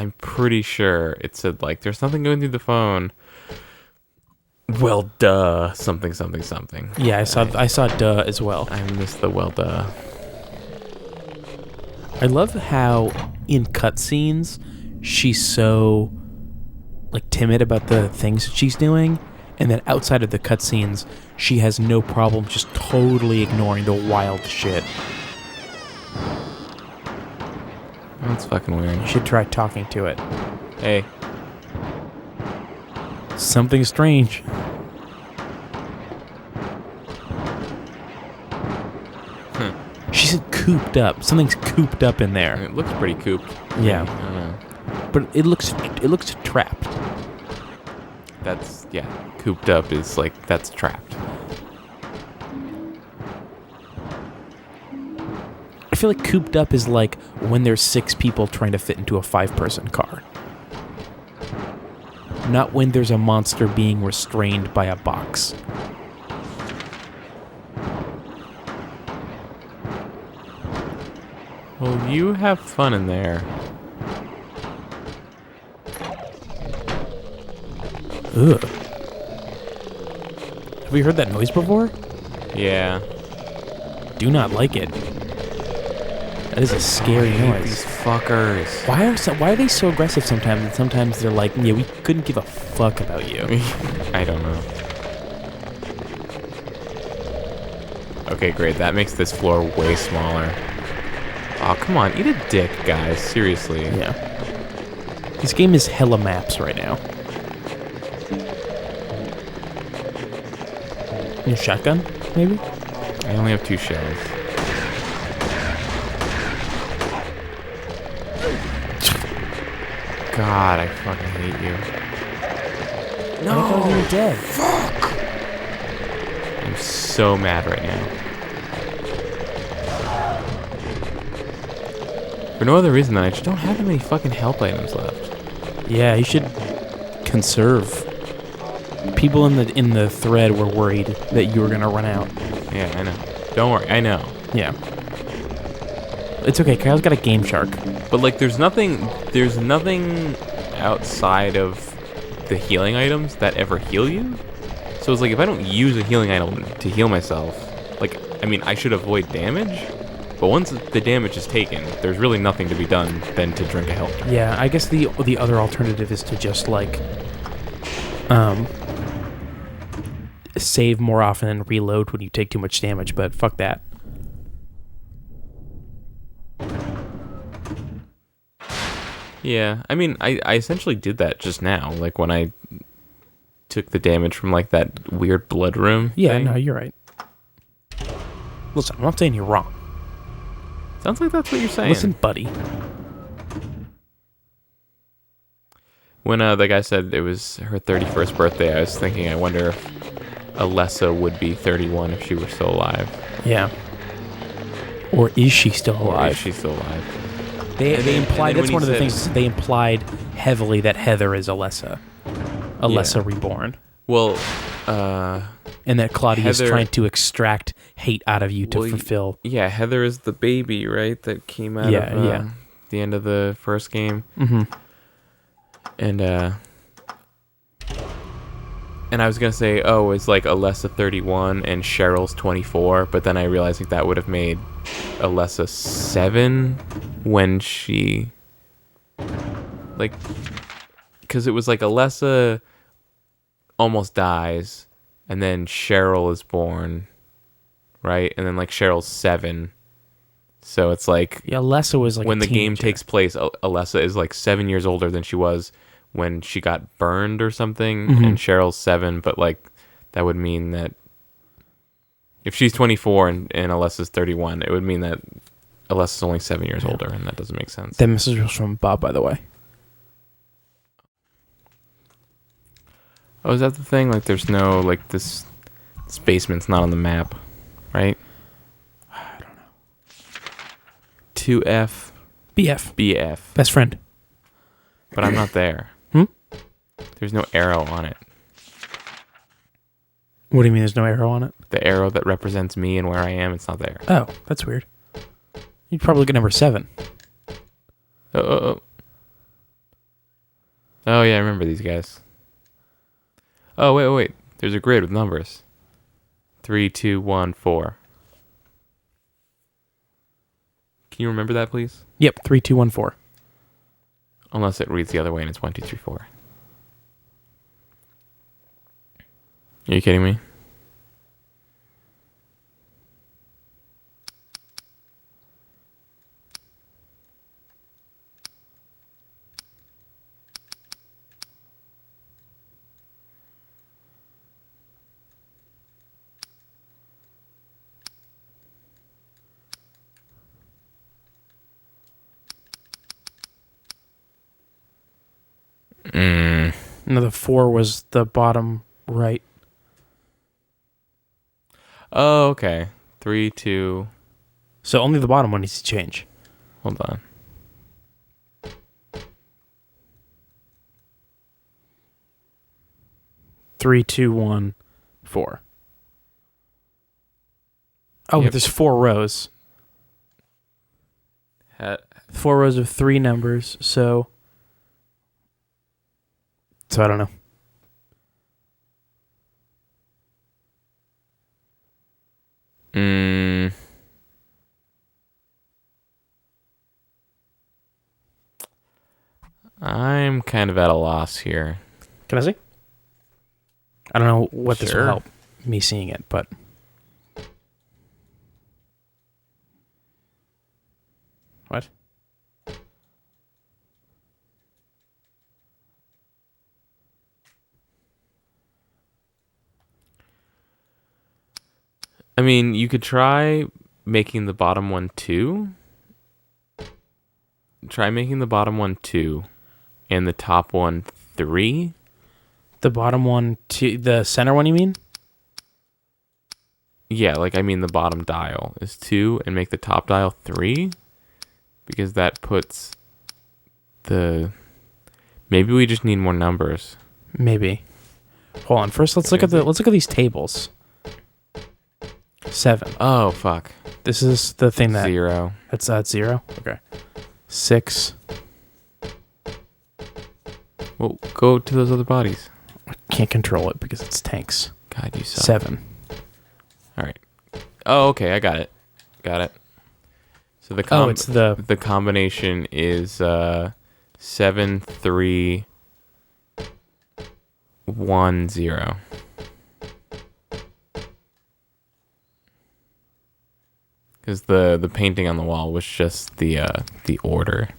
I'm pretty sure it said, like, there's nothing going through the phone. Well, duh. Something, something, something. Yeah, I saw duh as well. I missed the well, duh. I love how in cutscenes she's so like timid about the things that she's doing, and then outside of the cutscenes, she has no problem just totally ignoring the wild shit. That's fucking weird. You should try talking to it. Hey. Something strange. She's cooped up. Something's cooped up in there. It looks pretty cooped. Yeah. I don't know. But it looks trapped. That's, yeah. Cooped up is like, that's trapped. I feel like cooped up is like when there's 6 people trying to fit into a 5-person car. Not when there's a monster being restrained by a box. Well, you have fun in there. Ugh. Have you heard that noise before? Yeah. Do not like it. That is a scary noise. These fuckers. Why are they so aggressive sometimes? And sometimes they're like, yeah, we couldn't give a fuck about you. I don't know. Okay, great. That makes this floor way smaller. Oh, come on. Eat a dick, guys. Seriously. Yeah. This game is hella maps right now. Your shotgun, maybe? I only have 2 shells. God, I fucking hate you. No, I thought you were dead. Fuck! I'm so mad right now. For no other reason than I just don't have that many fucking health items left. Yeah, you should conserve. People in the thread were worried that you were gonna run out. Yeah, I know. Don't worry, I know. Yeah. It's okay, Kyle's got a Game Shark. But like there's nothing outside of the healing items that ever heal you. So it's like if I don't use a healing item to heal myself, like I mean I should avoid damage, but once the damage is taken, there's really nothing to be done than to drink a health drink. Yeah, I guess the other alternative is to just like save more often and reload when you take too much damage, but fuck that. Yeah, I mean, I essentially did that just now, like when I took the damage from like that weird blood room Yeah, thing. no, you're right. Listen, I'm not saying you're wrong. Sounds like that's what you're saying. Listen, buddy. When the guy said it was her 31st birthday, I was thinking, I wonder if Alessa would be 31 if she were still alive. Yeah. Or is she still Or alive? is she still alive? They implied, that's one of the said- things, they implied heavily that Heather is Alessa. Alessa reborn. Well, And that Claudia is Heather- trying to extract hate out of you to Well, fulfill. yeah, Heather is the baby, right? That came out of the end of the first game. Mm-hmm. And I was going to say, oh, it's like Alessa 31 and Cheryl's 24, but then I realized like that would have made Alessa 7 when she... Like... Because it was like Alessa almost dies, and then Cheryl is born, right? And then like Cheryl's 7. So it's like... Yeah, Alessa was like when a the game teenager. takes place, Alessa is like 7 years older than she was when she got burned or something, Mhm. and Cheryl's 7, but like that would mean that if she's 24 and Alessa's 31, it would mean that Alessa's only 7 years older, and that doesn't make sense. That message was from Bob, by the way. Oh, is that the thing? Like there's no, like this basement's not on the map, right? I don't know. 2F BF. BF, Best friend. but I'm not there. Hmm? There's no arrow on it. What do you mean there's no arrow on it? The arrow that represents me and where I am, it's not there. Oh, that's weird. You'd probably get number 7. Oh. Oh, yeah, I remember these guys. Oh, wait. There's a grid with numbers. 3, 2, 1, 4. Can you remember that, please? Yep, 3, 2, 1, 4. Unless it reads the other way and it's 1, 2, 3, 4. Are you kidding me? No, the 4 was the bottom right. Oh, okay. 3, 2. So only the bottom one needs to change. Hold on. Three, two, one, 4. Oh, Yep. but there's 4 rows. 4 rows of 3 numbers, so I don't know. I'm kind of at a loss here. Can I see? I don't know what this will Sure. help me seeing it, but what? I mean, you could try making the bottom one 2. Try making the bottom one 2 and the top one 3. The bottom one, the center one, you mean? Yeah, like I mean the bottom dial is 2 and make the top dial 3 because that puts the... Maybe we just need more numbers. Maybe. Hold on. First, let's look at these tables. 7. Oh, fuck. This is the thing that 0. that's 0. Okay. 6. Well, go to those other bodies. I can't control it because it's tanks. God, you suck. 7. All right. Oh, okay. I got it. So the It's the combination is 7, 3, 1, 0. Because the painting on the wall was just the order.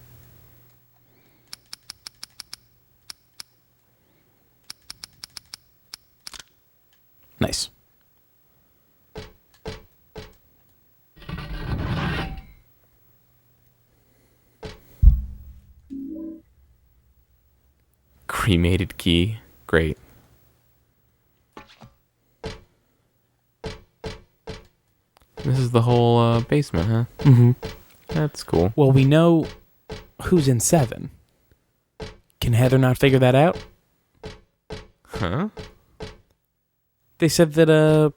nice. Cremated key. Great. This is the whole basement, huh? Mm-hmm. That's cool. Well, we know who's in 7. Can Heather not figure that out? Huh? They said that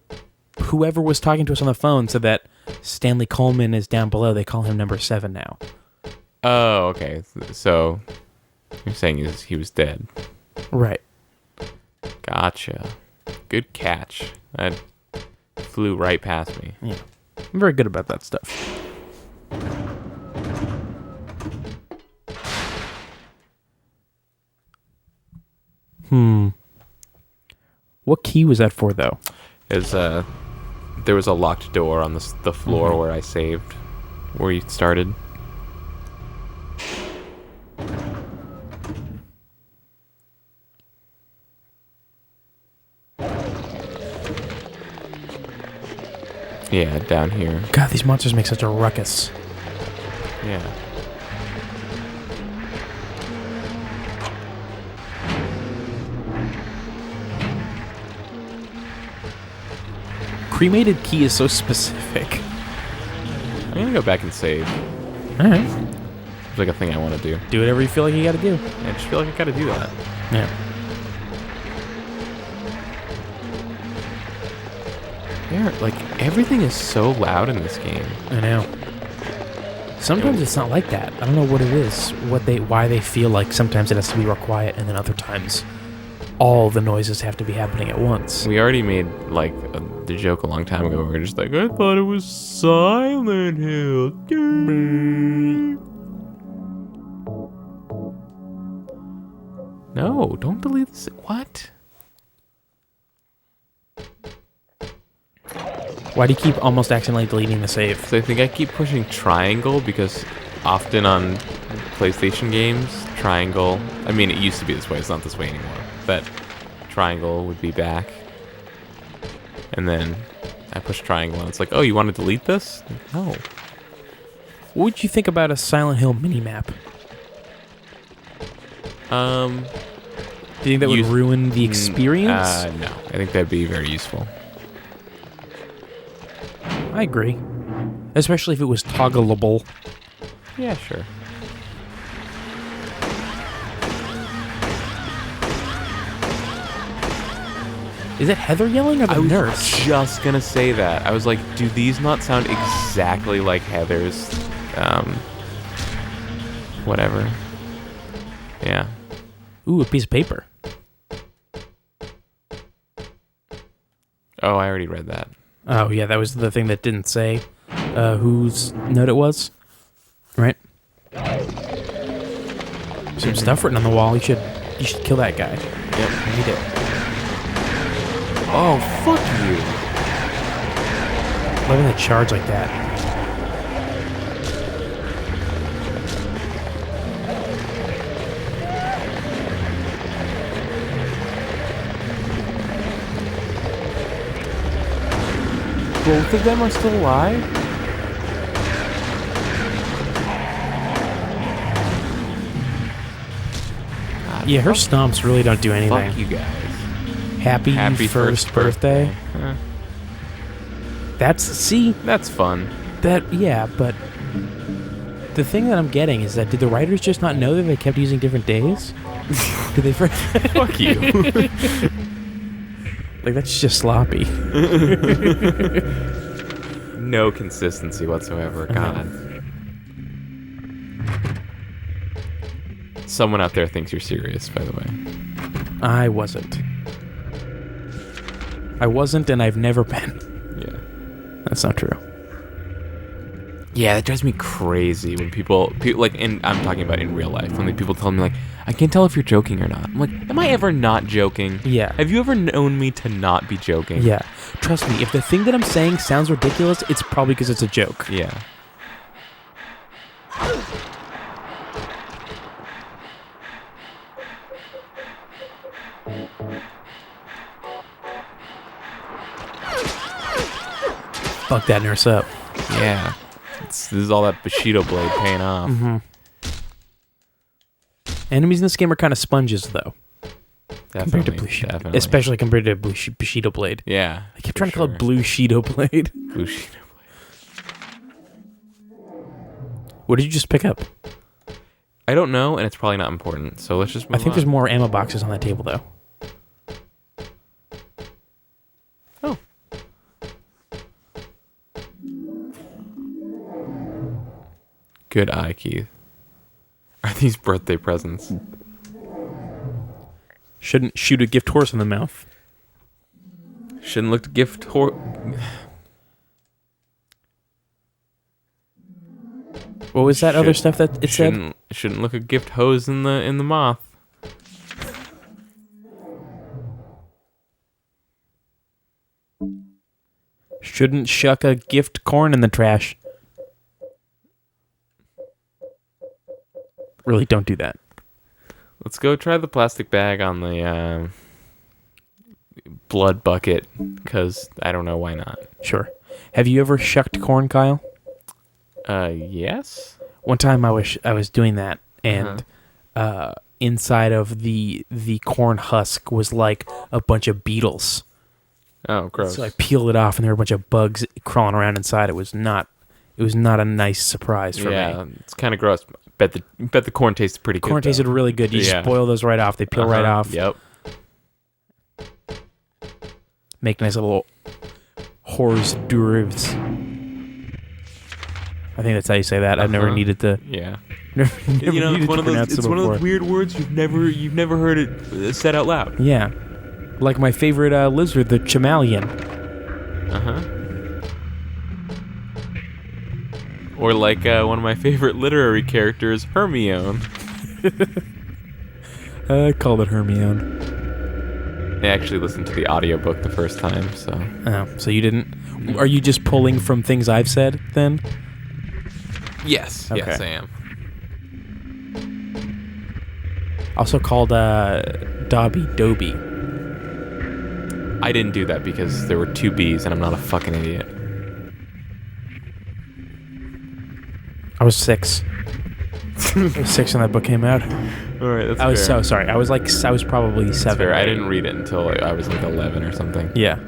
whoever was talking to us on the phone said that Stanley Coleman is down below. They call him number 7 now. Oh, okay. So you're saying he was dead. Right. Gotcha. Good catch. That flew right past me. Yeah. I'm very good about that stuff. What key was that for, though? Is there was a locked door on the floor where I saved, where you started. Yeah, down here. God, these monsters make such a ruckus. Yeah. Cremated key is so specific. I'm gonna go back and save. All right. It's like a thing I want to do. Do whatever you feel like you got to do. I just feel like I gotta do that. Yeah. Like everything is so loud in this game. I know. Sometimes it's not like that. I don't know what it is, why they feel like sometimes it has to be real quiet, and then other times all the noises have to be happening at once. We already made like the joke a long time ago. We were just like, I thought it was Silent Hill. No, don't delete this. What? Why do you keep almost accidentally deleting the save? So I think I keep pushing triangle because often on PlayStation games, triangle, I mean, it used to be this way. It's not this way anymore. That triangle would be back. And then I push triangle and it's like, oh, you want to delete this? No. What would you think about a Silent Hill minimap? Do you think that would ruin the experience? No. I think that'd be very useful. I agree. Especially if it was toggleable. Yeah, sure. Is it Heather yelling or the nurse? I was just gonna say that. I was like, do these not sound exactly like Heather's, whatever. Yeah. Ooh, a piece of paper. Oh, I already read that. Oh, yeah, that was the thing that didn't say whose note it was. Right? Some stuff written on the wall. You should kill that guy. Yep. I need it. Oh, fuck you. Loving the charge like that. Both of them are still alive? Yeah, her stomps really don't do anything. Fuck you guys. Happy first birthday. Huh. That's fun. Yeah, but the thing that I'm getting is that did the writers just not know that they kept using different days? Did they Fuck you. Like, that's just sloppy. No consistency whatsoever. God. Someone out there thinks you're serious, by the way. I wasn't, and I've never been. Yeah. That's not true. Yeah, that drives me crazy when people like, and I'm talking about in real life, when people tell me like, I can't tell if you're joking or not. I'm like, am I ever not joking? Yeah. Have you ever known me to not be joking? Yeah. Trust me, if the thing that I'm saying sounds ridiculous, it's probably because it's a joke. Yeah. Fuck that nurse up. Yeah. This is all that Bushido blade paying off. Mm-hmm. Enemies in this game are kind of sponges, though. Compared to Definitely. especially compared to Bushido blade. Yeah. I keep trying to call it Blue Shido blade. Bushido blade. What did you just pick up? I don't know, and it's probably not important. So let's just move I think on. there's more ammo boxes on that table, though. Oh. Good eye, Keith. Are these birthday presents? Shouldn't shoot a gift horse in the mouth. Shouldn't look to gift horse. What was that other stuff that it said? Shouldn't look a gift hose in the moth. Shouldn't shuck a gift corn in the trash. Really, don't do that. Let's go try the plastic bag on the blood bucket, because I don't know why not. Sure. Have you ever shucked corn, Kyle? Yes. One time I was doing that, and inside of the corn husk was like a bunch of beetles. Oh, gross. So I peeled it off, and there were a bunch of bugs crawling around inside. It was not a nice surprise for me. Yeah, it's kind of gross. Bet the corn tasted pretty good. Corn tasted really good. You just boil those right off. They peel right off. Yep. Make nice little hors d'oeuvres. I think that's how you say that. I've never needed to. Yeah. Never needed It's one to of those. pronounce It's it one of before. those weird words you've never heard it said out loud. Yeah, like my favorite lizard, the chameleon. Or like one of my favorite literary characters, Hermione. I called it Hermione. I actually listened to the audiobook the first time, so. Oh, so you didn't? Are you just pulling from things I've said then? Yes, Okay. yes, I am. Also called Dobby Dobie. I didn't do that because there were 2 B's and I'm not a fucking idiot. I was 6. I was 6 when that book came out. All right, that's I was fair. so sorry. I was probably 7. Fair. or I 8. didn't read it until I was like 11 or something. Yeah,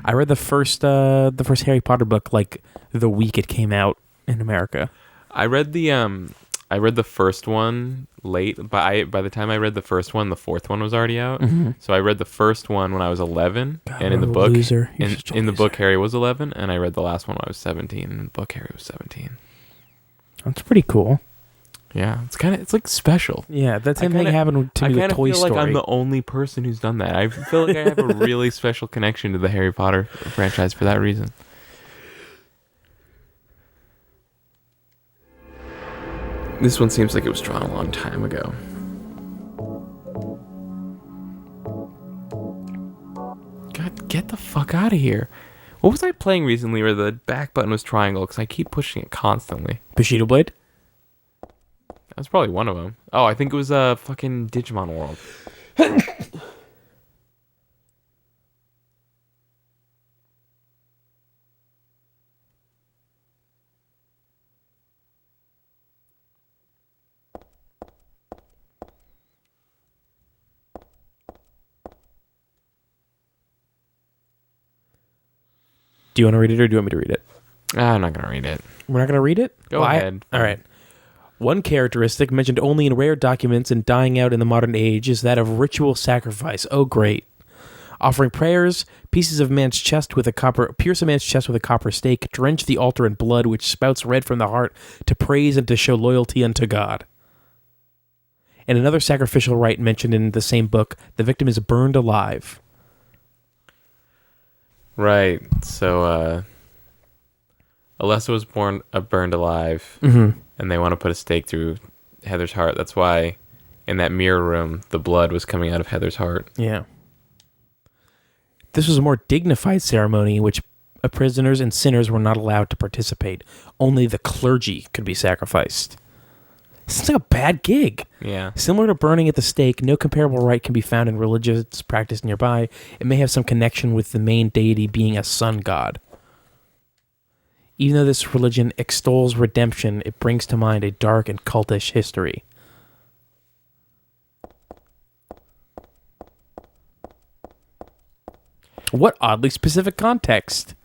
I read the first Harry Potter book like the week it came out in America. I read the first one late, but by the time I read the first one, the 4th one was already out. Mm-hmm. So I read the first one when I was 11, God, and in the what a book, loser. You're such a in the loser. book Harry was 11, and I read the last one when I was 17. And in the book Harry was 17. That's pretty cool. Yeah, it's like special. Yeah, that same I thing kinda- happened to I me with kind of Toy feel Story. like I'm the only person who's done that. I feel like I have a really special connection to the Harry Potter franchise for that reason. This one seems like it was drawn a long time ago. God, get the fuck out of here. What was I playing recently where the back button was triangle? Because I keep pushing it constantly. Bushido Blade? That was probably one of them. Oh, I think it was fucking Digimon World. Do you want to read it or do you want me to read it? I'm not going to read it. We're not going to read it? Go ahead. All right. One characteristic mentioned only in rare documents and dying out in the modern age is that of ritual sacrifice. Oh, great. Offering prayers, pierce a man's chest with a copper stake, drench the altar in blood which spouts red from the heart to praise and to show loyalty unto God. In another sacrificial rite mentioned in the same book, the victim is burned alive. Right. So, Alessa was burned alive, Mm-hmm. and they want to put a stake through Heather's heart. That's why in that mirror room, the blood was coming out of Heather's heart. Yeah. This was a more dignified ceremony in which prisoners and sinners were not allowed to participate. Only the clergy could be sacrificed. Sounds like a bad gig. Yeah. Similar to burning at the stake, no comparable rite can be found in religious practice nearby. It may have some connection with the main deity being a sun god. Even though this religion extols redemption, it brings to mind a dark and cultish history. What oddly specific context?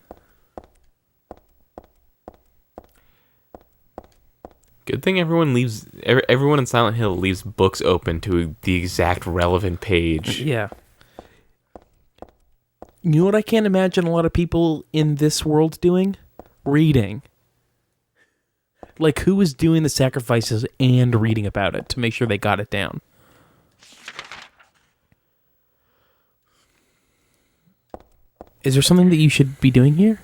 Good thing everyone in Silent Hill leaves books open to the exact relevant page. Yeah. You know what I can't imagine a lot of people in this world doing? Reading. Like, who was doing the sacrifices and reading about it to make sure they got it down? Is there something that you should be doing here?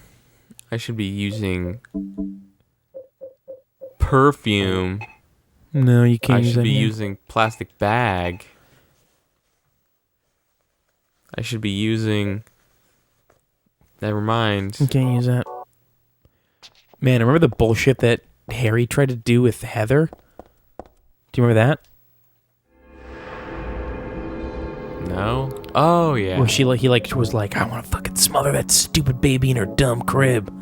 I should be using perfume. No, you can't I use should that be here. using plastic bag. I should be using... Never mind. You can't use that. Man, remember the bullshit that Harry tried to do with Heather? Do you remember that? No? Oh, yeah. Where he was like, I want to fucking smother that stupid baby in her dumb crib.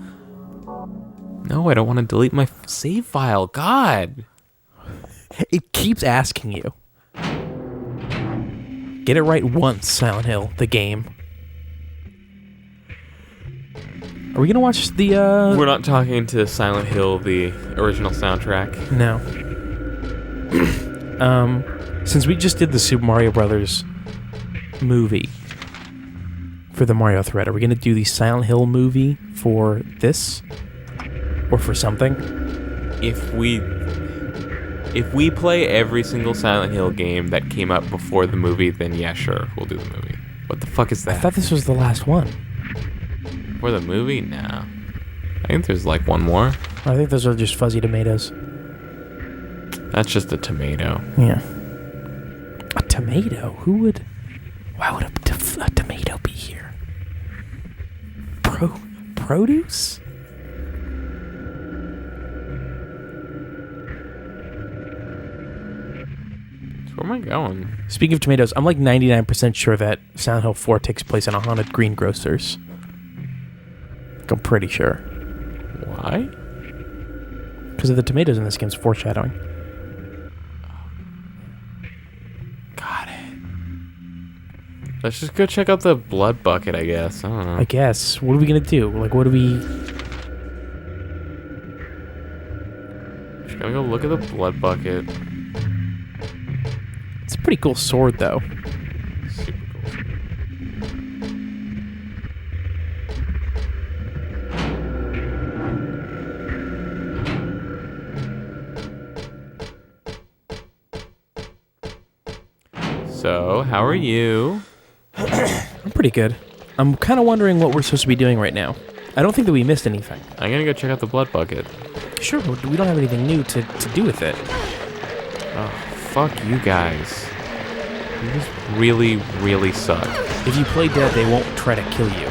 No, I don't want to delete my save file. God. It keeps asking you. Get it right once, Silent Hill, the game. Are we gonna watch the, We're not talking to Silent Hill, the original soundtrack. No. Since we just did the Super Mario Brothers movie for the Mario thread, are we gonna do the Silent Hill movie for this? Or for something? if we play every single Silent Hill game that came out before the movie, then yeah, sure, we'll do the movie. What the fuck is that? I thought this was the last one. For the movie? Nah. I think there's like one more. I think those are just fuzzy tomatoes. That's just a tomato. Yeah. A tomato? Why would a tomato be here? Produce? Where am I going? Speaking of tomatoes, I'm like 99% sure that Silent Hill 4 takes place in a haunted greengrocer's. Like, I'm pretty sure. Why? Because of the tomatoes in this game's foreshadowing. Got it. Let's just go check out the blood bucket, I guess. I don't know. I guess. What are we going to do? Like, what do we... Just gotta go look at the blood bucket. It's a pretty cool sword, though. Super cool. So, how are you? I'm pretty good. I'm kind of wondering what we're supposed to be doing right now. I don't think that we missed anything. I'm gonna go check out the blood bucket. Sure, but we don't have anything new to do with it. Oh, fuck you guys. You just really, really suck. If you play dead, they won't try to kill you.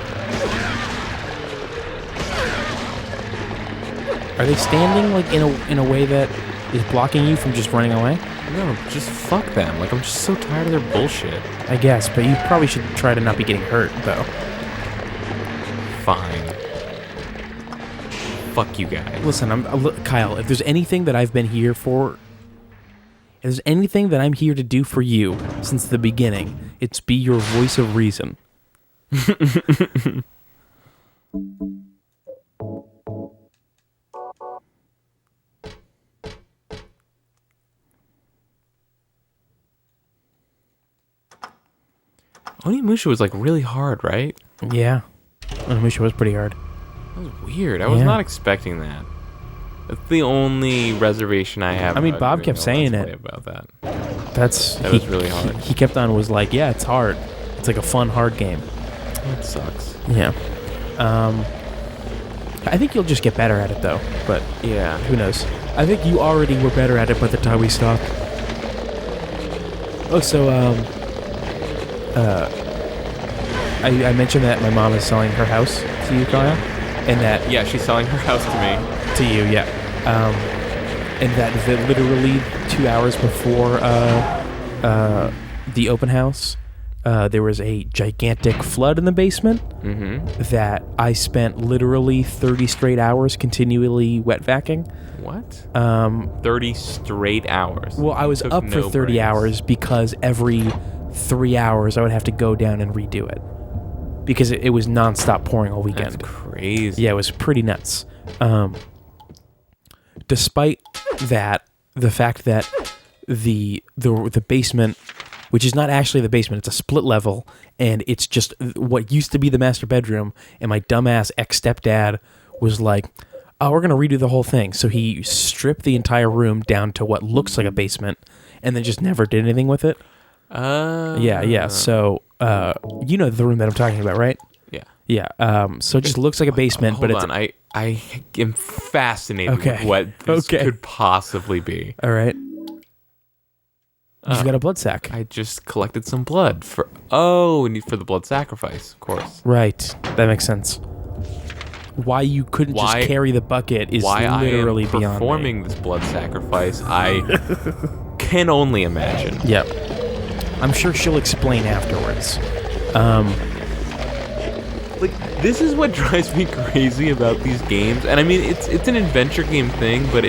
Are they standing like in a way that is blocking you from just running away? No, just fuck them. Like, I'm just so tired of their bullshit. I guess, but you probably should try to not be getting hurt, though. Fine. Fuck you guys. Listen, Kyle, if there's anything that I've been here for, if there's anything that I'm here to do for you since the beginning, it's be your voice of reason. Onimusha was like really hard, right? Yeah. Onimusha was pretty hard. That was weird. I was not expecting that. That's the only reservation I have. I mean, Bob kept saying it. About that. That was really hard. He kept on was like, yeah, it's hard. It's like a fun, hard game. That sucks. Yeah. I think you'll just get better at it, though. But yeah, who knows? I think you already were better at it by the time we stopped. Oh, so, I mentioned that my mom is selling her house to you, Kyle, and that yeah, she's selling her house to me. To you, yeah, and that literally 2 hours before the open house, there was a gigantic flood in the basement that I spent literally 30 straight hours continually wet vacuuming. What? 30 straight hours. Well, I was up for 30 hours because every 3 hours I would have to go down and redo it because it was nonstop pouring all weekend. That's crazy. Yeah, it was pretty nuts. Despite that, the fact that the basement, which is not actually the basement, it's a split level, and it's just what used to be the master bedroom, and my dumbass ex-stepdad was like, oh, we're going to redo the whole thing. So he stripped the entire room down to what looks like a basement, and then just never did anything with it. Yeah. So, you know the room that I'm talking about, right? Yeah. Yeah. So it just looks like a basement, but it's... I am fascinated with what this could possibly be. All right. You've got a blood sack. I just collected some blood for the blood sacrifice, of course. Right. That makes sense. Why you couldn't just carry the bucket is literally beyond me. Why I am performing this blood sacrifice, I can only imagine. Yep. I'm sure she'll explain afterwards. Like, this is what drives me crazy about these games. And I mean, it's an adventure game thing, but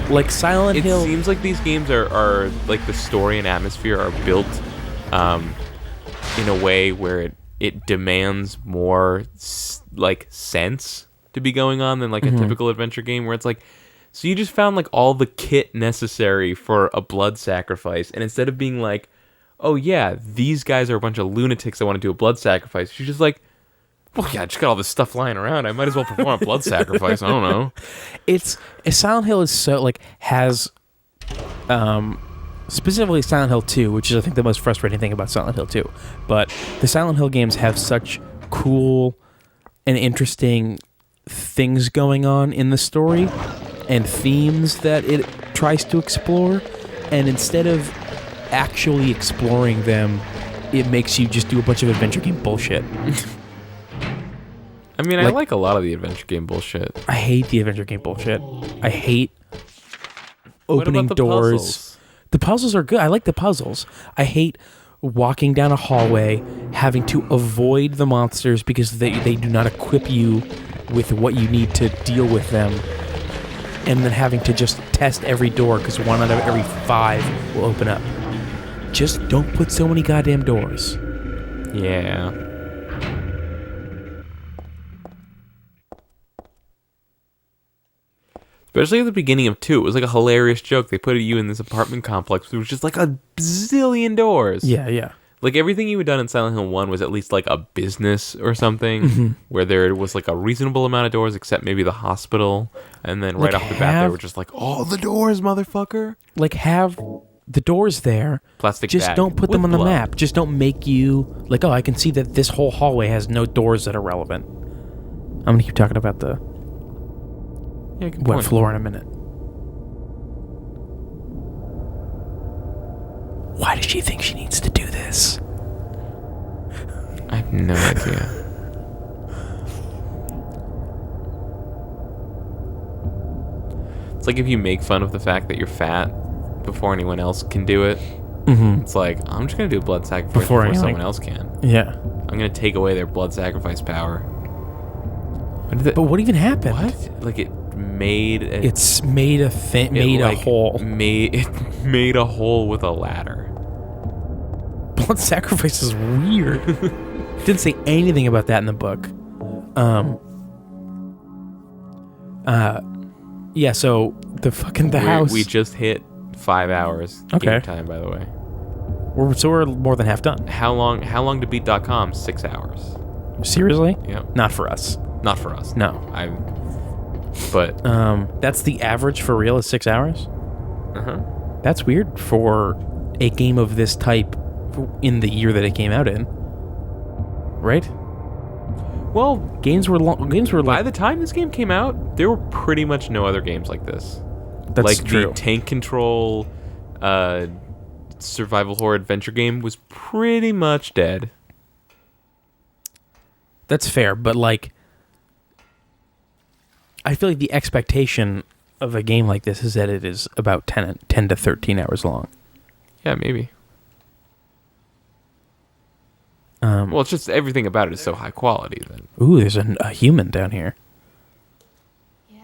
like Silent Hill. It seems like these games are like the story and atmosphere are built in a way where it demands more like sense to be going on than like a typical adventure game where it's like, so you just found like all the kit necessary for a blood sacrifice, and instead of being like, oh yeah, these guys are a bunch of lunatics that want to do a blood sacrifice, you're just like, Well, yeah, I just got all this stuff lying around. I might as well perform a blood sacrifice. I don't know. Silent Hill is so like has specifically Silent Hill 2, which is I think the most frustrating thing about Silent Hill 2. But the Silent Hill games have such cool and interesting things going on in the story and themes that it tries to explore, and instead of actually exploring them, it makes you just do a bunch of adventure game bullshit. I mean, I like a lot of the adventure game bullshit. I hate the adventure game bullshit. I hate opening doors. Puzzles? The puzzles are good. I like the puzzles. I hate walking down a hallway, having to avoid the monsters because they do not equip you with what you need to deal with them, and then having to just test every door because 1 out of every 5 will open up. Just don't put so many goddamn doors. Yeah. Especially at the beginning of 2, it was like a hilarious joke. They put you in this apartment complex. There was just like a zillion doors. Yeah. Like everything you had done in Silent Hill 1 was at least like a business or something, where there was like a reasonable amount of doors, except maybe the hospital. And then right off the bat, they were just like, all the doors, motherfucker. Like, have the doors there. Plastic just bag don't put them on the blood. map. Just don't make you like, oh, I can see that this whole hallway has no doors that are relevant. I'm gonna keep talking about the good wet point. floor in a minute. Why does she think she needs to do this? I have no idea. It's like if you make fun of the fact that you're fat before anyone else can do it. Mm-hmm. It's like, I'm just going to do a blood sacrifice before someone else can. Yeah. I'm going to take away their blood sacrifice power. But what even happened? What? Like it made... It's made a thing. Made a hole. It made a hole with a ladder. Blood sacrifice is weird. Didn't say anything about that in the book. Yeah, so the house. We just hit 5 hours game time, by the way. We're more than half done. How long to beat.com? 6 hours. Seriously? Yep. Not for us. Not for us. No. But that's the average for real is 6 hours? Uh-huh. That's weird for a game of this type in the year that it came out in. Right? Well, games were by the time this game came out, there were pretty much no other games like this. That's like true. The tank control survival horror adventure game was pretty much dead. That's fair, but like I feel like the expectation of a game like this is that it is about 10 to 13 hours long. Yeah, maybe. Well, it's just everything about it is so high quality then. Ooh, there's a human down here. Yeah?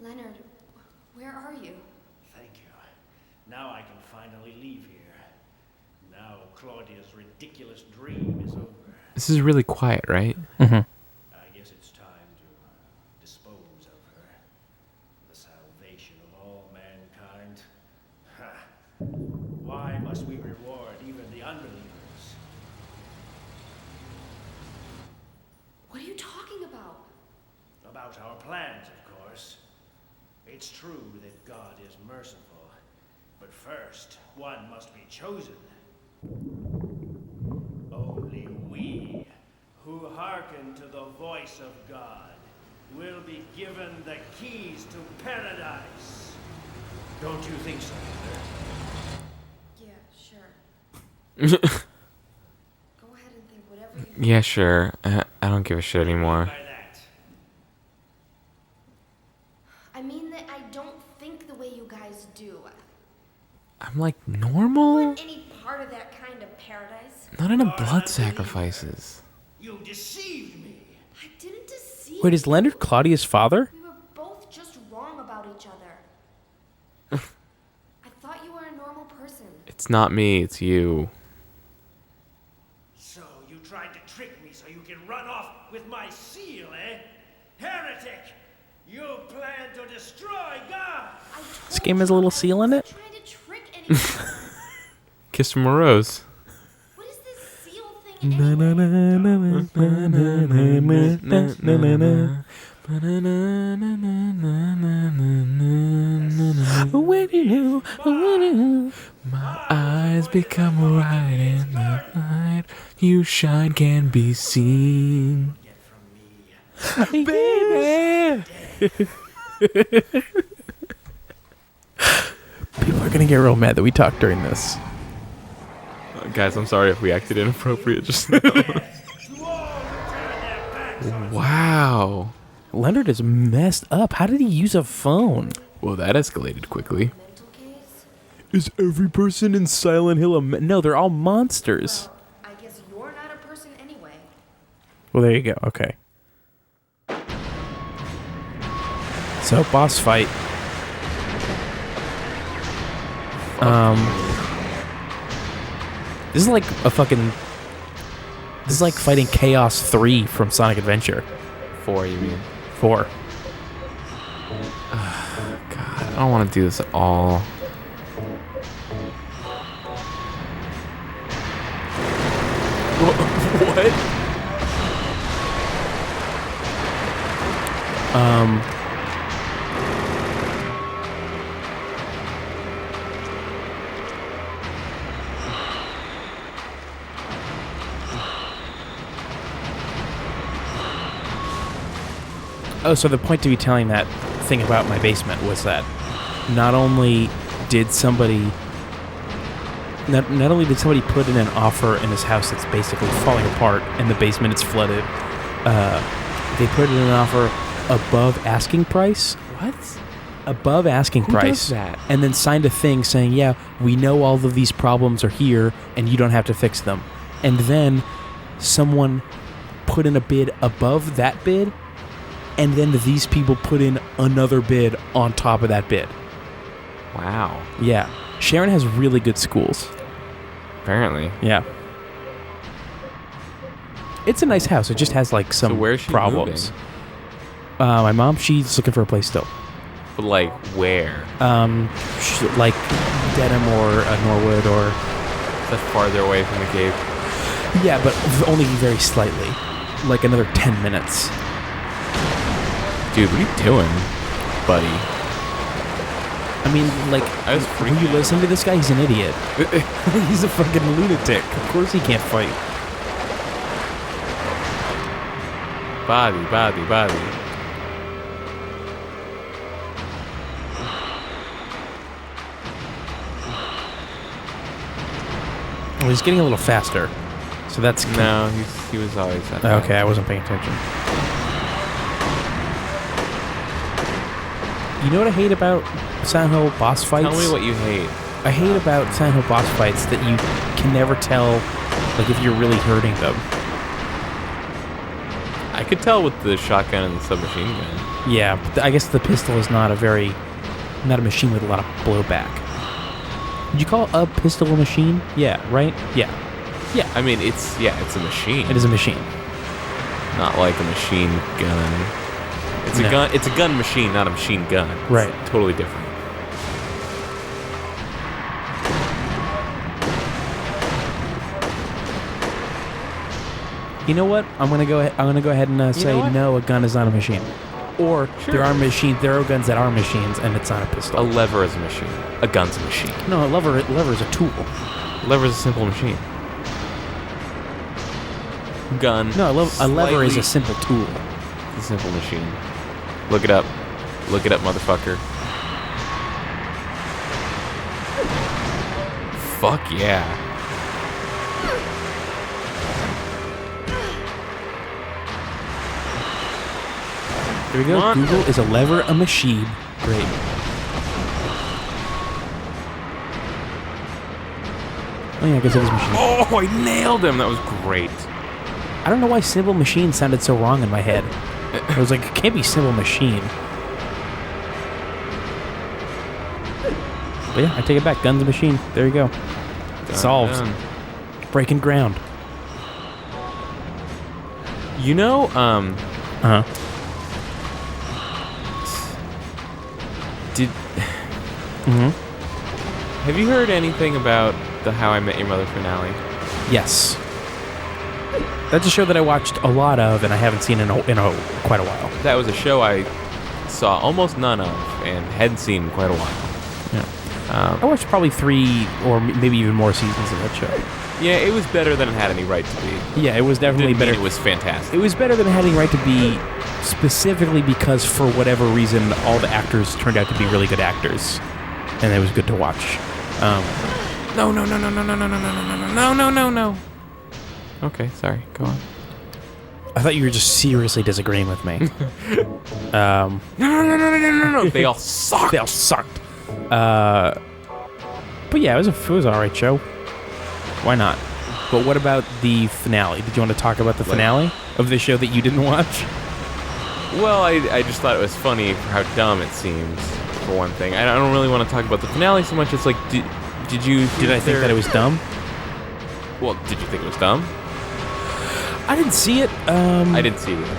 Leonard, where are you? Thank you. Now I can finally leave here. Now Claudia's ridiculous dream is over. This is really quiet, right? Mm-hmm. I guess it's time to dispose of her. The salvation of all mankind. Ha! Why must we reward even the unbelievers? What are you talking about? About our plans, of course. It's true that God is merciful, but first, one must be chosen. Only we, who hearken to the voice of God, will be given the keys to paradise. Don't you think so, Leonard? Yeah, sure. Go ahead and think whatever you Yeah, sure. I don't give a shit anymore. By that. I mean that I don't think the way you guys do. I'm like, I normal? don't want any part of that kind of paradise. Not in a blood sacrifices. You deceived me. I didn't deceive Wait, is Leonard Claudia's father? We were both just wrong about each other. I thought you were a normal person. It's not me, it's you. So you tried to trick me so you can run off with my seal, eh? Heretic! You plan to destroy God! This game has a little seal in it? Trying to trick anyone. Kiss from a rose. What is this seal thing My eyes become right in the night. You shine can be seen. Baby! People are gonna get real mad that we talked during this. Guys, I'm sorry if we acted inappropriate just now. Wow. Leonard is messed up. How did he use a phone? Well, that escalated quickly. Mental case? Is every person in Silent Hill no, they're all monsters. I guess you're not a person anyway. Well, there you go. Okay. So, boss fight. This is like a fucking... This is like fighting Chaos 3 from Sonic Adventure 4, you mean? 4. God, I don't want to do this at all. What? Oh, so the point to be telling that thing about my basement was that not only did somebody put in an offer in his house that's basically falling apart and the basement is flooded, they put in an offer above asking price. What? Above asking Who price. does that? And then signed a thing saying, yeah, we know all of these problems are here and you don't have to fix them. And then someone put in a bid above that bid, and then these people put in another bid on top of that bid. Wow. Yeah. Sharon has really good schools. Apparently. Yeah. It's a nice house. It just has like some So where's she problems. moving? My mom, she's looking for a place still. But like, where? Like Dedham or Norwood or... That's farther away from the Cape. Yeah, but only very slightly. Like another 10 minutes. Dude, what are you doing, buddy? I mean, like, I was when you freaking listen to this guy, he's an idiot. He's a fucking lunatic. Of course he can't fight. Body. Well, he's getting a little faster. So that's... No, he was always that bad. Okay, I wasn't paying attention. You know what I hate about Silent Hill boss fights? Tell me what you hate. I hate about Silent Hill boss fights that you can never tell, like, if you're really hurting them. I could tell with the shotgun and the submachine gun. Yeah, but I guess the pistol is not a machine with a lot of blowback. Would you call a pistol a machine? Yeah, right? Yeah. I mean, it's a machine. It is a machine. Not like a machine gun. It's a No. gun. It's a gun machine, not a machine gun. It's Right. Totally different. You know what? I'm gonna go ahead and say know what? no. A gun is not a machine. Or Sure. there are guns that are machines, and it's not a pistol. A lever is a machine. A gun's a machine. No, a lever is a tool. A lever is a simple machine. Gun. No, a lever is a slightly- simple tool. It's a simple machine. Look it up. Look it up, motherfucker. Fuck yeah. There we go. Come on. Google is a lever a machine. Great. Oh yeah, I guess it is a machine. Oh, I nailed him. That was great. I don't know why simple machine sounded so wrong in my head. I was like, it can't be simple machine. But yeah, I take it back. Gun's a machine. There you go. Done, Solved. done. Breaking ground. You know, Uh-huh. did Mm-hmm. have you heard anything about the How I Met Your Mother finale? Yes. That's a show that I watched a lot of, and I haven't seen in quite a while. That was a show I saw almost none of and hadn't seen in quite a while. Yeah. I watched probably 3 or maybe even more seasons of that show. Yeah, it was better than it had any right to be. Yeah, it was definitely Didn't better. mean it was fantastic. It was better than it had any right to be, specifically because for whatever reason, all the actors turned out to be really good actors, and it was good to watch. No. Okay, sorry. Go on. I thought you were just seriously disagreeing with me. No. They all suck. They all sucked. But yeah, it was an alright show. Why not? But what about the finale? Did you want to talk about the finale of the show that you didn't watch? Well, I just thought it was funny for how dumb it seems, for one thing. I don't really want to talk about the finale so much. It's like, did I think that it was dumb? Well, did you think it was dumb? I didn't see it. I didn't see it either.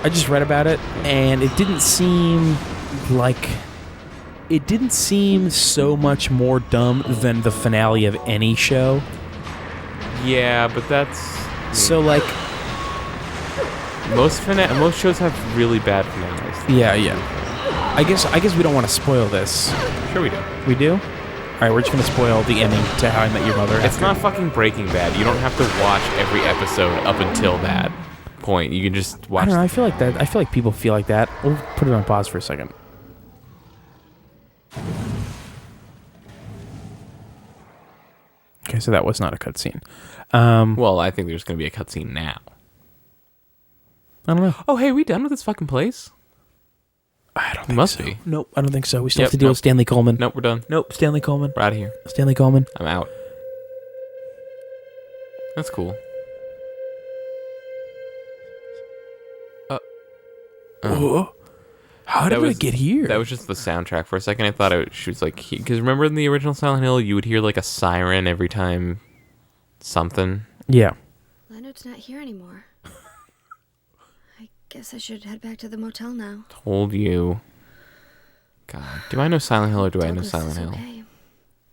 I just read about it, and it didn't seem like... It didn't seem so much more dumb than the finale of any show. Yeah, but that's... So, like... Most shows have really bad finales. Yeah. I guess we don't want to spoil this. Sure we do. We do? Alright, we're just going to spoil the ending to How I Met Your Mother. It's not fucking Breaking Bad. You don't have to watch every episode up until that point. You can just watch... I don't know, I feel like people feel like that. We'll put it on pause for a second. Okay, so that was not a cutscene. Well, I think there's going to be a cutscene now. I don't know. Oh, hey, we done with this fucking place? I don't think Must so. be. Nope, I don't think so. We still have to deal with Stanley Coleman. Nope, we're done. Nope, Stanley Coleman. We're out of here. Stanley Coleman. I'm out. That's cool. Oh. How did I get here? That was just the soundtrack. For a second, I thought she was like... Because remember in the original Silent Hill, you would hear like a siren every time something... Yeah. Leonard's not here anymore. I guess I should head back to the motel now. Told you. God. Do I know Silent Hill or do I know Douglas Silent is Hill? okay.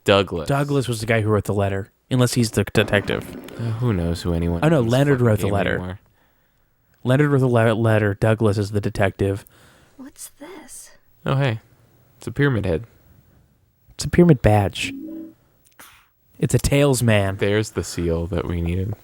Douglas. Douglas was the guy who wrote the letter. Unless he's the detective. Who knows who anyone... Oh, no, is Leonard fucking wrote the game letter. anymore. Leonard wrote the letter. Douglas is the detective. What's this? Oh, hey. It's a pyramid head. It's a pyramid badge. It's a tails man. There's the seal that we needed.